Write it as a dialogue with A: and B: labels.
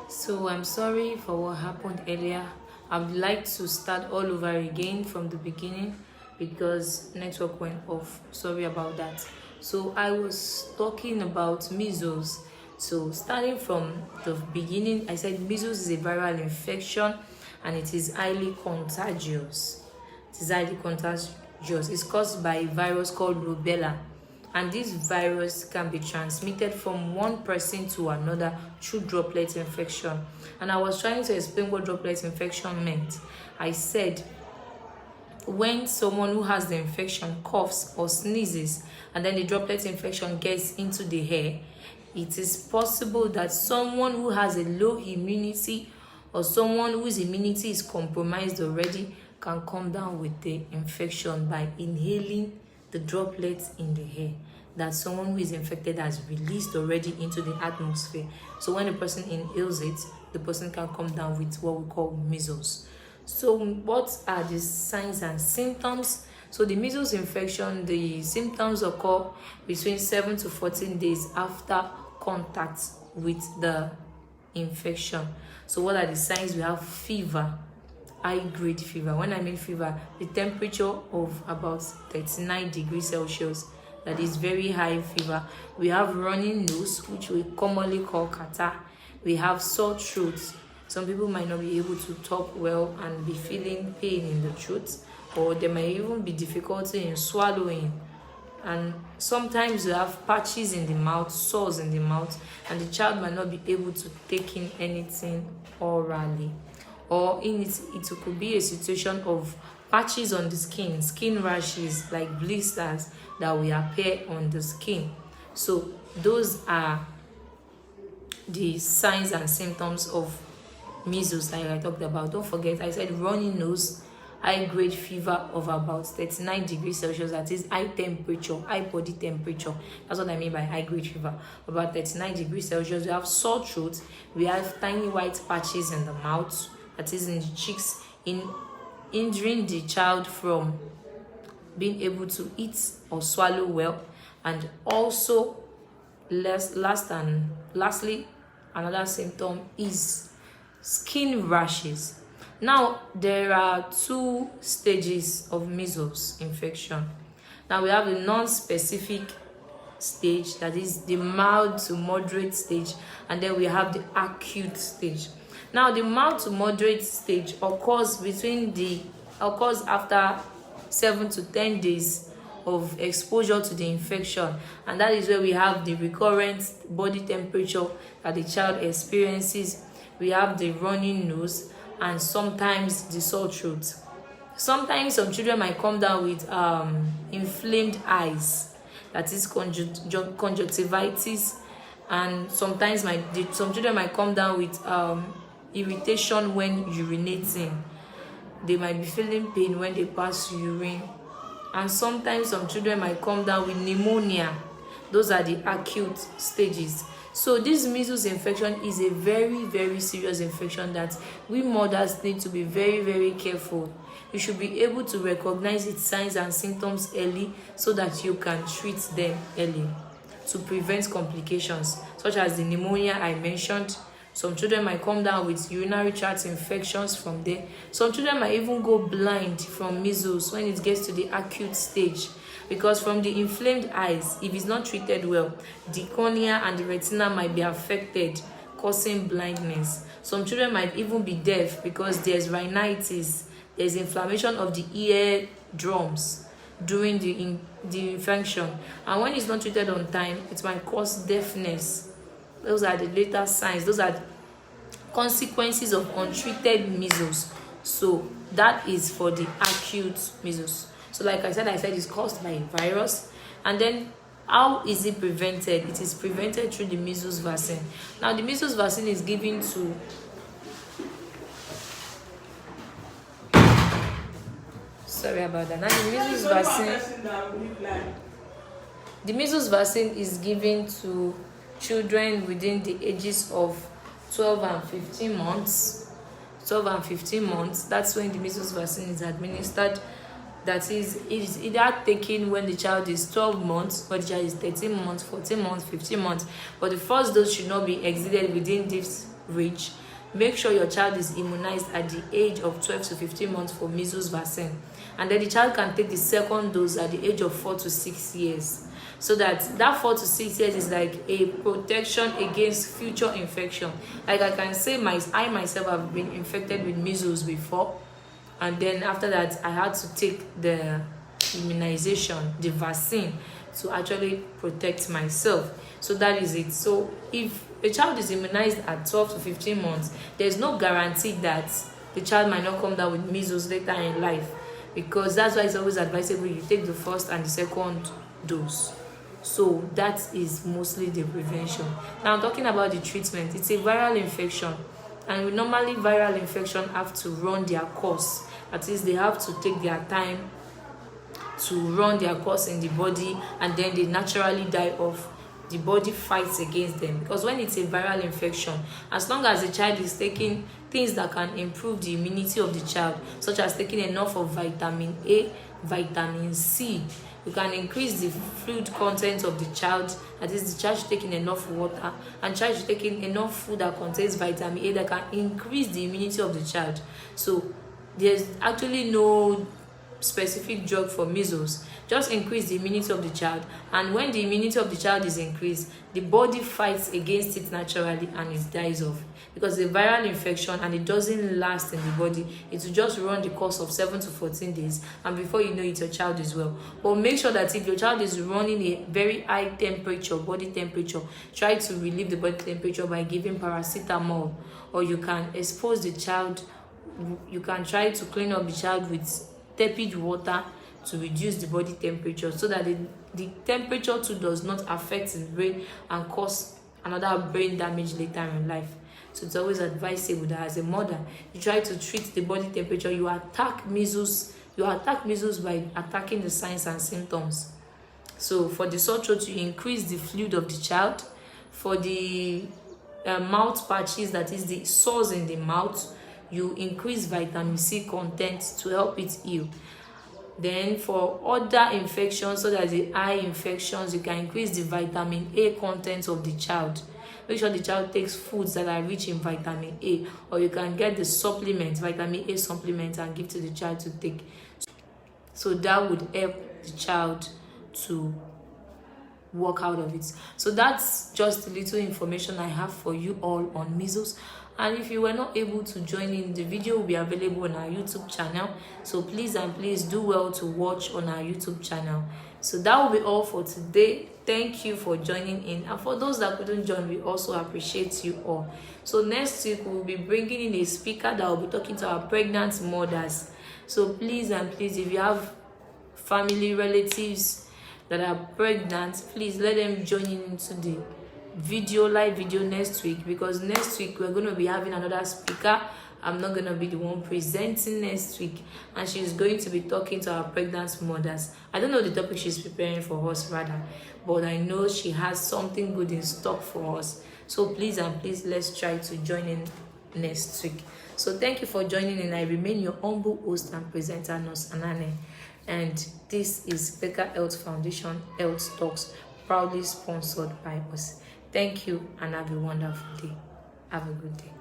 A: So I'm sorry for what happened earlier. I'd like to start all over again from the beginning because network went off. Sorry about that. So I was talking about measles. So starting from the beginning, I said measles is a viral infection and it is highly contagious. It is highly contagious. It's caused by a virus called rubella, and this virus can be transmitted from one person to another through droplet infection. And I was trying to explain what droplet infection meant. I said when someone who has the infection coughs or sneezes and then the droplet infection gets into the air, it is possible that someone who has a low immunity or someone whose immunity is compromised already can come down with the infection by inhaling the droplets in the air that someone who is infected has released already into the atmosphere. So when the person inhales it, the person can come down with what we call measles. So what are the signs and symptoms? So the measles infection, the symptoms occur between 7 to 14 days after contact with the infection. So what are the signs? We have fever, high grade fever. When I mean fever, the temperature of about 39 degrees Celsius, that is very high fever. We have running nose, which we commonly call catarrh. We have sore throat. Some people might not be able to talk well and be feeling pain in the throat, or there might even be difficulty in swallowing. And sometimes you have patches in the mouth, sores in the mouth, and the child might not be able to take in anything orally. Or it could be a situation of patches on the skin rashes like blisters that will appear on the skin. So those are the signs and symptoms of measles like I talked about. Don't forget, I said running nose, high grade fever of about 39 degrees Celsius, that is high temperature, high body temperature. That's what I mean by high grade fever, about 39 degrees Celsius. We have sore throat, we have tiny white patches in the mouth, that is in the cheeks, hindering the child from being able to eat or swallow well. And also lastly, another symptom is skin rashes. Now there are two stages of measles infection. Now we have the non-specific stage, that is the mild to moderate stage, and then we have the acute stage. Now the mild to moderate stage occurs after 7 to 10 days of exposure to the infection, and that is where we have the recurrent body temperature that the child experiences. We have the running nose and sometimes the sore throat. Sometimes some children might come down with inflamed eyes, that is conjunctivitis, and sometimes some children might come down with irritation when urinating. They might be feeling pain when they pass urine, and sometimes some children might come down with pneumonia. Those are the acute stages. So this measles infection is a very, very serious infection that we mothers need to be very, very careful. You should be able to recognize its signs and symptoms early so that you can treat them early to prevent complications such as the pneumonia I mentioned. Some children might come down with urinary tract infections from there. Some children might even go blind from measles when it gets to the acute stage, because from the inflamed eyes, if it's not treated well, the cornea and the retina might be affected, causing blindness. Some children might even be deaf because there's rhinitis, there's inflammation of the ear drums during the infection, and when it's not treated on time, it might cause deafness. Those are the later signs. Those are the consequences of untreated measles. So that is for the acute measles. So like I said it's caused by a virus. And then how is it prevented? It is prevented through the measles vaccine. Now the measles vaccine is given to the measles vaccine is given to children within the ages of 12 and 15 months. That's when the measles vaccine is administered. That is, it is either taken when the child is 12 months, or the child is 13 months, 14 months, 15 months. But the first dose should not be exceeded within this range, make sure your child is immunized at the age of 12 to 15 months for measles vaccine, and then the child can take the second dose at the age of 4 to 6 years, so that 4 to 6 years is like a protection against future infection. Like I can say, I myself have been infected with measles before, and then after that I had to take the immunization, the vaccine, to actually protect myself. So that is it. So if a child is immunized at 12 to 15 months, there's no guarantee that the child might not come down with measles later in life, because that's why it's always advisable you take the first and the second dose. So that is mostly the prevention. Now talking about the treatment, it's a viral infection, and normally viral infection have to run their course. At least they have to take their time to run their course in the body, and then they naturally die off. The body fights against them, because when it's a viral infection, as long as the child is taking things that can improve the immunity of the child, such as taking enough of vitamin A, vitamin C, you can increase the fluid content of the child. That is, the child should taking enough water, and child should taking enough food that contains vitamin A that can increase the immunity of the child. So there's actually no specific drug for measles. Just increase the immunity of the child, and when the immunity of the child is increased, the body fights against it naturally and it dies off, because it's a viral infection and it doesn't last in the body. It will just run the course of 7 to 14 days, and before you know it, your child is well. But make sure that if your child is running a very high temperature, body temperature, try to relieve the body temperature by giving paracetamol, or you can expose the child. You can try to clean up the child with tepid water to reduce the body temperature, so that the temperature too does not affect the brain and cause another brain damage later in life. So it's always advisable that as a mother, you try to treat the body temperature. You attack measles by attacking the signs and symptoms. So for the sore throat, you increase the fluid of the child. For the mouth patches, that is the sores in the mouth, you increase vitamin C content to help it heal. Then for other infections, such as the eye infections, you can increase the vitamin A content of the child. Make sure the child takes foods that are rich in vitamin A, or you can get the supplement, vitamin A supplement, and give to the child to take. So that would help the child to work out of it. So that's just a little information I have for you all on measles. And if you were not able to join in, the video will be available on our YouTube channel. So please and please do well to watch on our YouTube channel. So that will be all for today. Thank you for joining in. And for those that couldn't join, we also appreciate you all. So next week, we'll be bringing in a speaker that will be talking to our pregnant mothers. So please and please, if you have family, relatives that are pregnant, please let them join in into the live video next week, because next week we're going to be having another speaker. I'm not going to be the one presenting next week, and she's going to be talking to our pregnant mothers. I don't know the topic she's preparing for us rather, but I know she has something good in stock for us. So please and please, let's try to join in next week. So thank you for joining in. I remain your humble host and presenter, Nurse Anane, and this is Becker Health Foundation Health Talks, proudly sponsored by us. Thank you, and have a wonderful day. Have a good day.